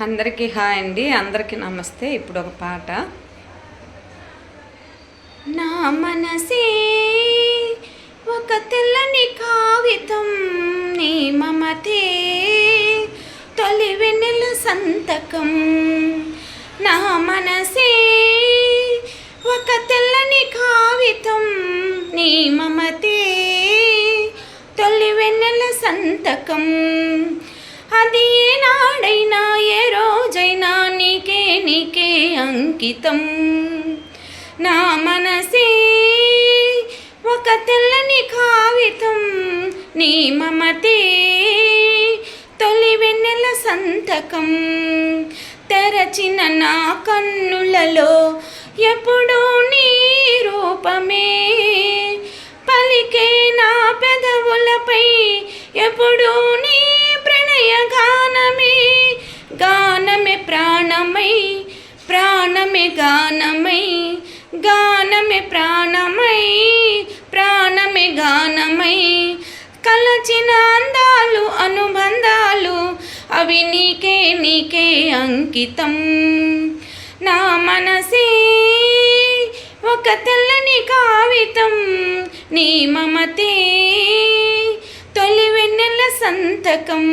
అందరికీ హాయ్ అండి, అందరికీ నమస్తే. ఇప్పుడు ఒక పాట. నా మనసే ఒక తెల్లని కాగితం, నీ మమతే తొలి వెన్నెల సంతకం. నా మనసే ఒక తెల్లని కాగితం, నీ మమతే తొలి వెన్నెల సంతకం. అది ఏనాడైనా ఏ రోజైనా నీకే నీకే అంకితం. నా మనసే ఒక తెల్లని కాగితం, నీ మమతే తొలి వెన్నెల సంతకం. తెరచిన నా కన్నులలో ఎప్పుడూ నీ రూపమే, పలికే నా పెదవులపై ఎప్పుడూ నీ ప్రణయ గానమే. గానమే ప్రాణమై, ప్రాణమే గానమై, గానమే ప్రాణమై, ప్రాణమే గానమై. కలచిన అందాలు అనుబంధాలు అవి నీకే నీకే అంకితం. నా మనసే ఒక తెల్లని కాగితం, నీ మమతే తొలి వెన్నెల సంతకం.